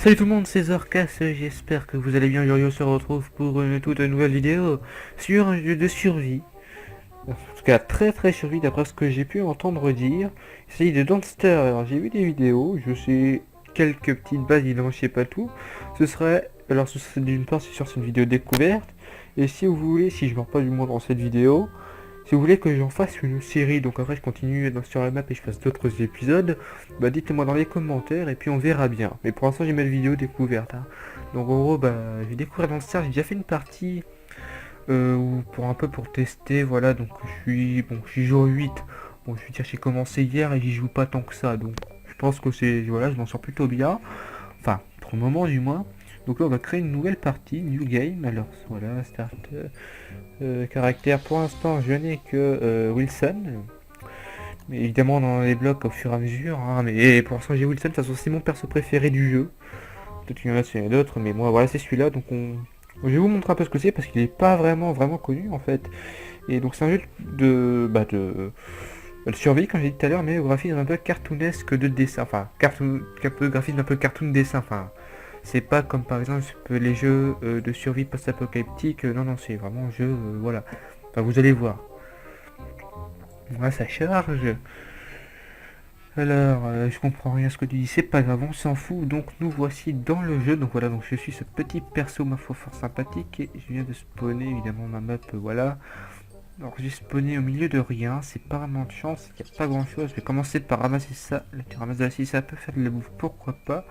Salut tout le monde, c'est Zorkas, j'espère que vous allez bien. Yorio se retrouve pour une toute nouvelle vidéo sur un jeu de survie. En tout cas, très survie d'après ce que j'ai pu entendre dire. Il s'agit de Donster. Alors j'ai vu des vidéos, je sais quelques petites bases, évidemment je sais pas tout. Ce serait d'une part c'est sûr c'est une vidéo découverte. Et si vous voulez, si je meurs pas du monde dans cette vidéo, si vous voulez que j'en fasse une série, donc après je continue sur la map et je fasse d'autres épisodes, bah dites-le-moi dans les commentaires et puis on verra bien. Mais pour l'instant j'ai ma vidéo découverte, hein. Donc en gros bah je vais découvrir dans le serve, j'ai déjà fait une partie pour un peu pour tester, voilà, donc je suis jour 8. Bon je veux dire j'ai commencé hier et j'y joue pas tant que ça, donc je pense que c'est voilà, je m'en sors plutôt bien. Enfin, pour le moment du moins. Donc là on va créer une nouvelle partie, new game, alors voilà, start. Caractère, pour l'instant je n'ai que Wilson. Mais évidemment dans les blocs au fur et à mesure, hein, mais pour l'instant j'ai Wilson, de toute façon c'est mon perso préféré du jeu. Peut-être qu'il y en a d'autres, mais moi voilà c'est celui-là, donc je vais vous montrer un peu ce que c'est parce qu'il n'est pas vraiment connu en fait. Et donc c'est un jeu de survie comme j'ai dit tout à l'heure, mais au graphisme un peu cartoonesque de dessin, enfin graphisme un peu cartoon dessin, enfin c'est pas comme par exemple les jeux de survie post-apocalyptique, non non c'est vraiment un jeu, voilà. Enfin vous allez voir. Voilà, ça charge. Alors, je comprends rien à ce que tu dis, c'est pas grave, on s'en fout. Donc nous voici dans le jeu. Donc voilà, donc je suis ce petit perso ma foi fort sympathique et je viens de spawner évidemment ma map, voilà. Alors j'ai spawné au milieu de rien, c'est pas vraiment de chance, il n'y a pas grand chose. Je vais commencer par ramasser ça. Là tu ramasses de la scie, ça peut faire de la bouffe, pourquoi pas.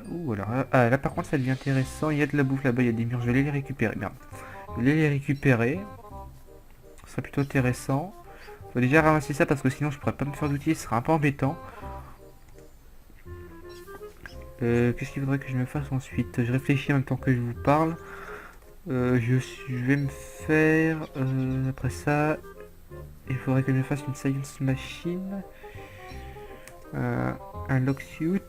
Ouh alors là par contre ça devient intéressant, il y a de la bouffe là-bas, il y a des murs, je vais les récupérer. Merde. Je vais les récupérer, ce sera plutôt intéressant. Faut déjà ramasser ça parce que sinon je pourrais pas me faire d'outils, ce sera un peu embêtant. Qu'est-ce qu'il faudrait que je me fasse ensuite? Je réfléchis en même temps que je vous parle. Je vais me faire... après ça, il faudrait que je me fasse une science machine. Un locksuit,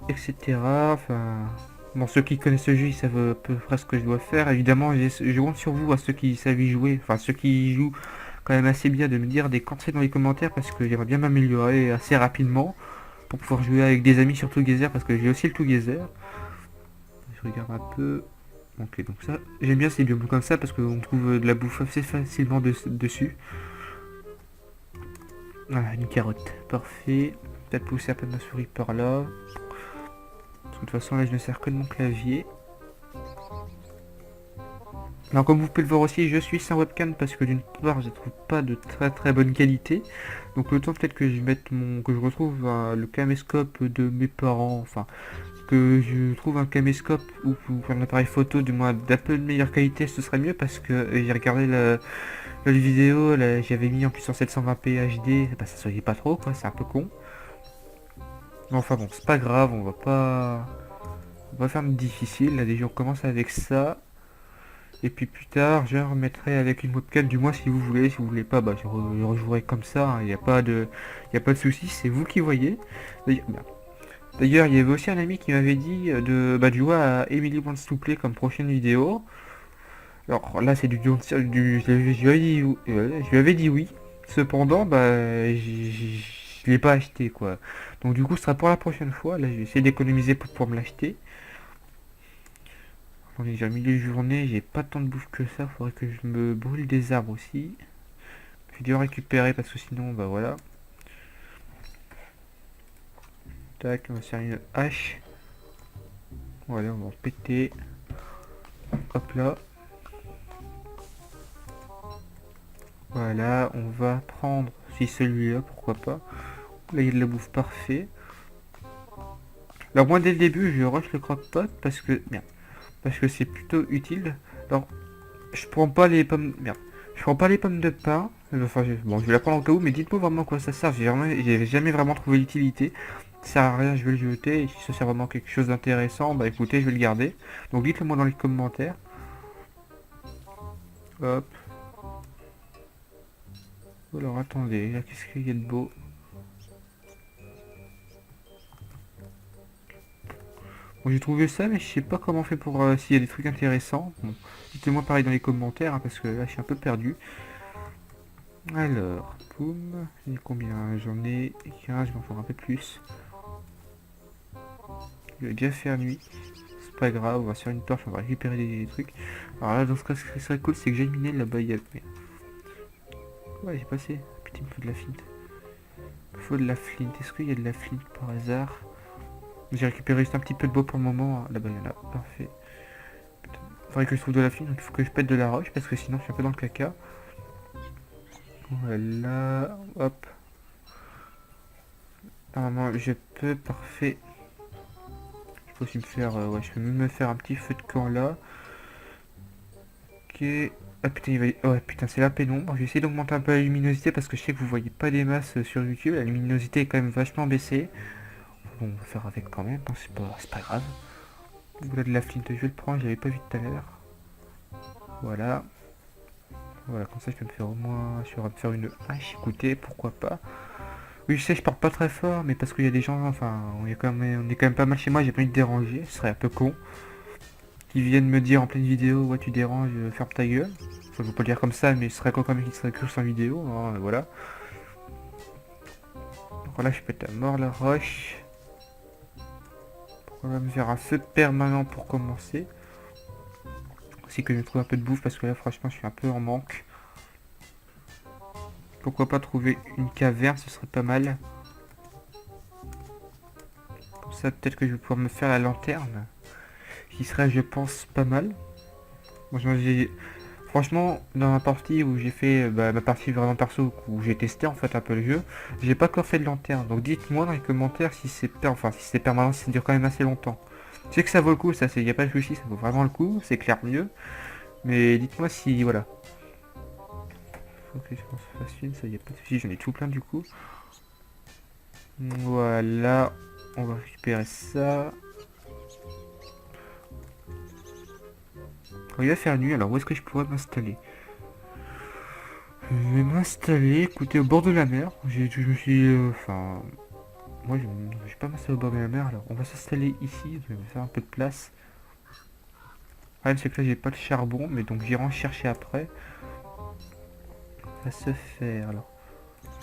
etc. Enfin... Bon, ceux qui connaissent ce jeu, ils savent à peu près ce que je dois faire. Évidemment, je compte sur vous, à ceux qui savent y jouer. Enfin, ceux qui y jouent quand même assez bien, de me dire des conseils dans les commentaires parce que j'aimerais bien m'améliorer assez rapidement pour pouvoir jouer avec des amis sur Together parce que j'ai aussi le Together. Je regarde un peu. Ok, donc ça, j'aime bien ces biomes comme ça parce qu'on trouve de la bouffe assez facilement dessus. Voilà, une carotte, parfait. Peut-être pousser un peu de ma souris par là. De toute façon, là, je ne sers que de mon clavier. Alors, comme vous pouvez le voir aussi, je suis sans webcam parce que d'une part, je ne trouve pas de très bonne qualité. Donc, le temps peut-être que je mette que je retrouve le caméscope de mes parents, enfin, que je trouve un caméscope ou un appareil photo du moins d'un peu de meilleure qualité, ce serait mieux parce que j'ai regardé la vidéo, j'avais mis en plus en 720p HD, bah ça se voyait pas trop quoi, c'est un peu con. Mais enfin bon, c'est pas grave, on va faire difficile, là déjà on commence avec ça. Et puis plus tard, je remettrai avec une webcam, du moins si vous voulez, si vous voulez pas, bah je rejouerai comme ça, il n'y a pas de, y a pas de souci, c'est vous qui voyez. D'ailleurs, il y avait aussi un ami qui m'avait dit de jouer à Emily Wants to Play comme prochaine vidéo. Alors là, c'est je lui avais dit oui. Cependant, je l'ai pas acheté quoi. Donc du coup, ce sera pour la prochaine fois. Là, je vais essayer d'économiser pour pouvoir me l'acheter. On est déjà milieu de journée, j'ai pas tant de bouffe que ça. Faudrait que je me brûle des arbres aussi. Je vais devoir récupérer parce que sinon, bah voilà. Tac, on va se faire une hache. Voilà, on va en péter. Hop là. Voilà, on va prendre si celui-là, pourquoi pas. Là, il y a de la bouffe parfait. Alors moi, dès le début, je rush le croque-pot parce que... Merde. Parce que c'est plutôt utile. Alors, je prends pas les pommes... Merde. Je prends pas les pommes de pain. Enfin, bon, je vais la prendre au cas où, mais dites-moi vraiment à quoi ça sert. J'ai jamais vraiment trouvé l'utilité. Ça sert à rien, je vais le jeter. Et si ça sert vraiment à quelque chose d'intéressant, bah écoutez, je vais le garder. Donc dites-le moi dans les commentaires. Hop. Alors attendez, là, qu'est-ce qu'il y a de beau? Bon, j'ai trouvé ça, mais je sais pas comment on fait pour s'il y a des trucs intéressants. Bon, dites-moi pareil dans les commentaires, hein, parce que là, je suis un peu perdu. Alors, boum, j'ai combien? J'en ai 15, je m'en faut un peu plus. Il a déjà fait nuit. C'est pas grave, on va se faire une torche, on va récupérer des trucs. Alors là, dans ce cas, ce qui serait cool, c'est que j'ai miné là-bas. Il y a... Ouais, j'ai passé. Putain, il me faut de la flint. Il me faut de la flint. Est-ce qu'il y a de la flint par hasard? J'ai récupéré juste un petit peu de bois pour le moment. Là-bas, il y en a. Parfait. Putain. Faudrait que je trouve de la flint, donc il faut que je pète de la roche parce que sinon je suis un peu dans le caca. Voilà. Hop. Normalement, je peux. Parfait. Je peux aussi me faire. Ouais, je peux même me faire un petit feu de camp là. Ok. Ah putain, il va... Ouais, putain, c'est la pénombre. Je vais essayer d'augmenter un peu la luminosité parce que je sais que vous voyez pas des masses sur YouTube. La luminosité est quand même vachement baissée. Bon, on va faire avec quand même, hein, c'est pas grave. Voilà de la flint, je vais le prendre, je l'avais pas vu tout à l'heure. Voilà. Voilà, comme ça je peux me faire au moins... Je vais me faire une hache, écoutez, pourquoi pas. Oui, je sais, je parle pas très fort, mais parce qu'il y a des gens, enfin, on est quand même pas mal chez moi, j'ai pas envie de déranger, ce serait un peu con. Qui viennent me dire en pleine vidéo, ouais tu déranges, ferme ta gueule. Enfin, je veux pas le dire comme ça, mais ce serait quoi quand même qui serait cru sans vidéo, hein, voilà. Donc là, je pète à mort la roche. On va me faire un feu permanent pour commencer. Aussi que je trouve un peu de bouffe parce que là franchement je suis un peu en manque. Pourquoi pas trouver une caverne, ce serait pas mal. Comme ça peut-être que je vais pouvoir me faire la lanterne. Qui serait je pense pas mal. Moi, franchement dans la partie où j'ai fait ma partie vraiment perso où j'ai testé en fait un peu le jeu, j'ai pas encore fait de lanterne. Donc dites-moi dans les commentaires si c'est si c'est permanent, si ça dure quand même assez longtemps. Je sais que ça vaut le coup, ça y a pas de souci, ça vaut vraiment le coup, c'est clair mieux. Mais dites-moi si voilà. Ok, je pense facile, ça y a pas de soucis, j'en ai tout plein du coup. Voilà, on va récupérer ça. Quand il va faire nuit, alors où est-ce que je pourrais m'installer? Je vais m'installer, écoutez, au bord de la mer. Je me suis... Enfin... moi, je vais pas m'installer au bord de la mer, alors on va s'installer ici, je vais faire un peu de place. Le problème, c'est que là, j'ai pas de charbon, mais donc j'irai en chercher après. Ça va se faire, alors.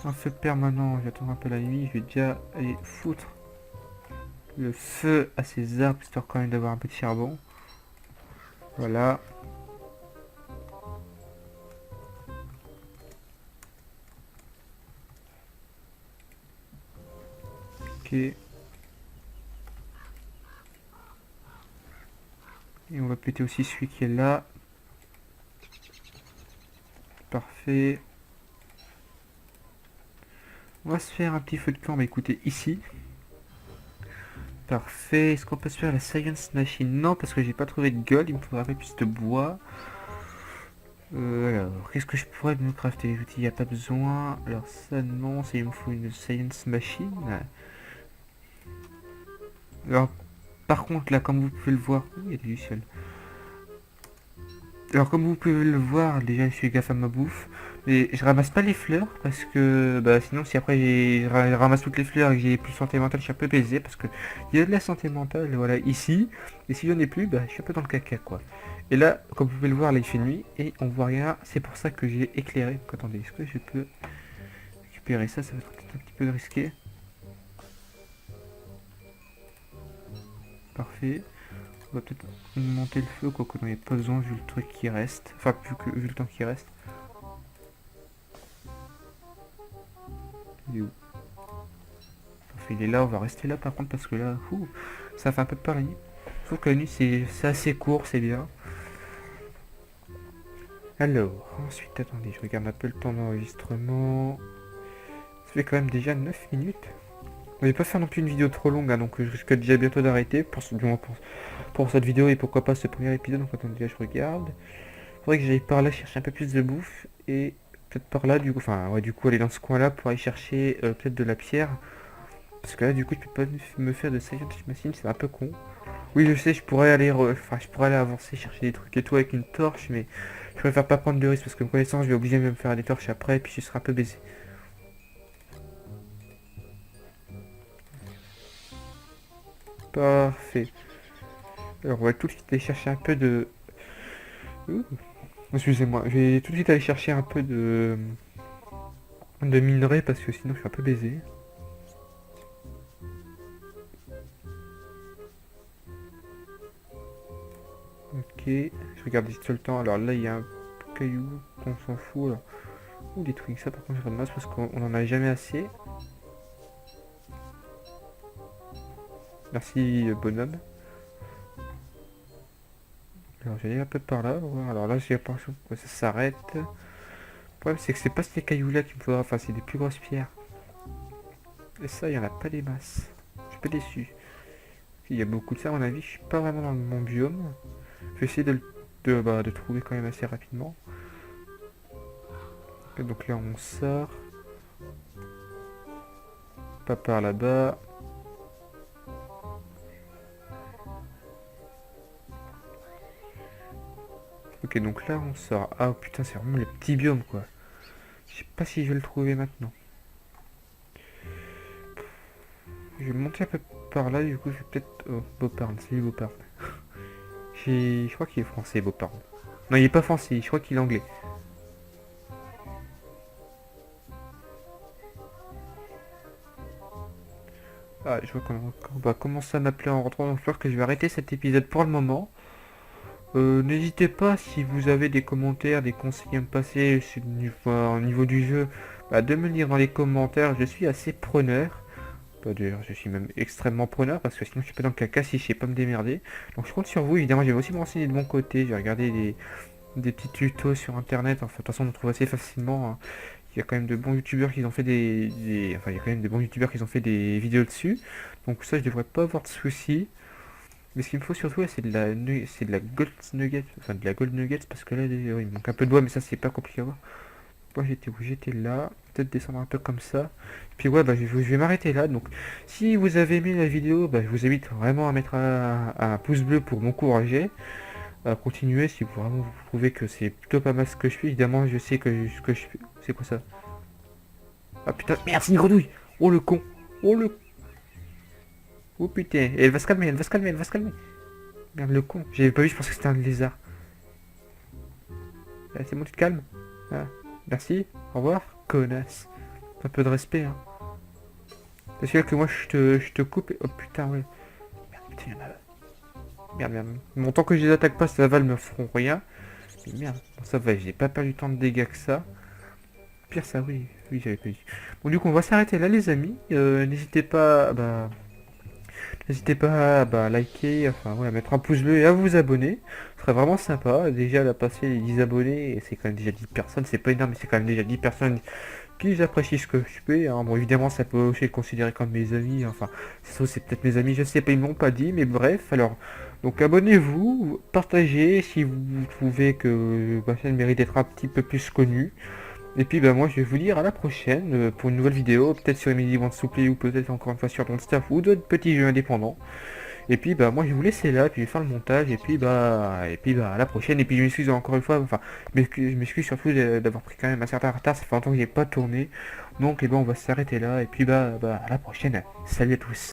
Un feu permanent, j'attends un peu la nuit, je vais déjà aller foutre le feu à ces arbres, histoire quand même d'avoir un peu de charbon. Voilà. Ok. Et on va péter aussi celui qui est là. Parfait. On va se faire un petit feu de camp, bah écoutez, ici. Parfait. Est-ce qu'on peut se faire la Science Machine? Non, parce que j'ai pas trouvé de gold, il me faudra un peu plus de bois. Alors, qu'est-ce que je pourrais me crafter? Les outils, il n'y a pas besoin. Alors ça, non, ça, il me faut une Science Machine. Alors, par contre, là, comme vous pouvez le voir... il y a du sol. Alors, comme vous pouvez le voir, déjà, je fais gaffe à ma bouffe. Mais je ramasse pas les fleurs, parce que... Bah, sinon, si après, je ramasse toutes les fleurs et que j'ai plus de santé mentale, je suis un peu baisé, parce que il y a de la santé mentale, voilà, ici. Et si j'en ai plus, bah, je suis un peu dans le caca, quoi. Et là, comme vous pouvez le voir, là, il fait nuit, et on voit rien. C'est pour ça que j'ai éclairé. Donc, attendez, est-ce que je peux récupérer ça? Ça va être peut-être un petit peu risqué. Parfait. On va peut-être monter le feu, quoi qu'on n'en ait pas besoin vu le truc qui reste. Enfin, vu le temps qui reste. Il est où? Parfait, il est là, on va rester là par contre parce que là, ça fait un peu de peur la nuit. Je trouve que la nuit c'est assez court, c'est bien. Alors, ensuite, attendez, je regarde un peu le temps d'enregistrement. Ça fait quand même déjà 9 minutes. On va pas faire non plus une vidéo trop longue, hein, donc je risque déjà bientôt d'arrêter pour cette vidéo et pourquoi pas ce premier épisode. Donc attendez, je regarde. Faudrait que j'aille par là chercher un peu plus de bouffe et peut-être par là du coup, enfin ouais du coup aller dans ce coin là pour aller chercher peut-être de la pierre. Parce que là du coup je peux pas me faire de science machine, c'est un peu con. Oui je sais, je pourrais aller je pourrais aller avancer, chercher des trucs et tout avec une torche, mais je préfère pas prendre de risque parce que me connaissant je vais obliger de me faire des torches après et puis je serai un peu baisé. Parfait. Alors on va tout de suite aller chercher un peu de... Ouh. Excusez-moi, je vais tout de suite aller chercher un peu de minerais parce que sinon je suis un peu baisé. Ok, je regarde ici tout le temps. Alors là, il y a un caillou qu'on s'en fout. Alors. Ou des twigs, ça par contre je ramasse parce qu'on en a jamais assez. Merci bonhomme. Alors j'allais un peu par là. Alors là j'ai l'impression que ça s'arrête. Le problème c'est que c'est pas ces cailloux là qu'il me faudra. Enfin c'est des plus grosses pierres. Et ça il y en a pas des masses. Je suis pas déçu. Il y a beaucoup de ça à mon avis. Je suis pas vraiment dans mon biome. Je vais essayer de trouver quand même assez rapidement. Et donc là on sort. Pas par là-bas. Ok donc là on sort. Ah putain c'est vraiment le petit biome quoi. Je sais pas si je vais le trouver maintenant. Je vais monter un peu par là, du coup je vais peut-être... Oh, Beauparn, salut Beauparn. Je crois qu'il est français, Beauparn. Non, il est pas français, je crois qu'il est anglais. Ah, je vois qu'on va commencer à m'appeler en rentrant, donc je pense que je vais arrêter cet épisode pour le moment. N'hésitez pas si vous avez des commentaires, des conseils à me passer au niveau du jeu, bah, de me le dire dans les commentaires, je suis assez preneur. Bah, d'ailleurs, je suis même extrêmement preneur parce que sinon je suis pas dans le caca si je sais pas me démerder. Donc je compte sur vous, évidemment, je vais aussi me renseigner de mon côté, je vais regarder des petits tutos sur internet, enfin de toute façon on trouve assez facilement, hein. Il y a quand même de bons youtubeurs qui ont fait enfin il y a quand même de bons youtubeurs qui ont fait des vidéos dessus. Donc ça je devrais pas avoir de soucis. Mais ce qu'il me faut surtout c'est de la gold nugget, enfin de la gold nugget parce que là ouais, il manque un peu de bois mais ça c'est pas compliqué à voir. Moi j'étais où? J'étais là, peut-être descendre un peu comme ça. Puis ouais bah je vais m'arrêter là. Donc si vous avez aimé la vidéo, bah, je vous invite vraiment à mettre un pouce bleu pour m'encourager à continuer si vraiment vous trouvez que c'est plutôt pas mal ce que je fais. Évidemment, je sais que ce que je fais. C'est quoi ça? Ah putain, merde, c'est une grenouille! Oh le con! Oh le. Oh putain, et elle va se calmer, elle va se calmer, elle va se calmer! Merde, le con, j'avais pas vu, je pensais que c'était un lézard. Ah, c'est bon, tu te calmes? Ah, merci, au revoir, connasse. Un peu de respect, hein. Parce que moi je te coupe et. Oh putain, ouais. Merde, putain, il y en a. Merde, merde. Bon, tant que je les attaque pas, ça va, elles me feront rien. Mais merde, bon, ça va, j'ai pas perdu tant de dégâts que ça. Pire ça, oui, oui j'avais pas dit. Bon du coup on va s'arrêter là les amis. N'hésitez pas à liker, enfin ouais, à mettre un pouce bleu et à vous abonner. Ce serait vraiment sympa. Déjà à passer les 10 abonnés, et c'est quand même déjà 10 personnes, c'est pas énorme mais c'est quand même déjà 10 personnes qui apprécient ce que je fais, hein. Bon évidemment ça peut aussi être considéré comme mes amis, enfin c'est peut-être mes amis, je sais pas, ils m'ont pas dit, mais bref, alors donc abonnez-vous, partagez si vous trouvez que ma chaîne mérite d'être un petit peu plus connue. Et puis bah moi je vais vous dire à la prochaine pour une nouvelle vidéo, peut-être sur Emily Wants to Play ou peut-être encore une fois sur Don't Starve ou d'autres petits jeux indépendants. Et puis bah moi je vais vous laisser là, puis je vais faire le montage et puis bah à la prochaine. Et puis je m'excuse encore une fois, enfin je m'excuse surtout d'avoir pris quand même un certain retard, ça fait longtemps que j'ai pas tourné. Donc et ben on va s'arrêter là et puis bah à la prochaine. Salut à tous.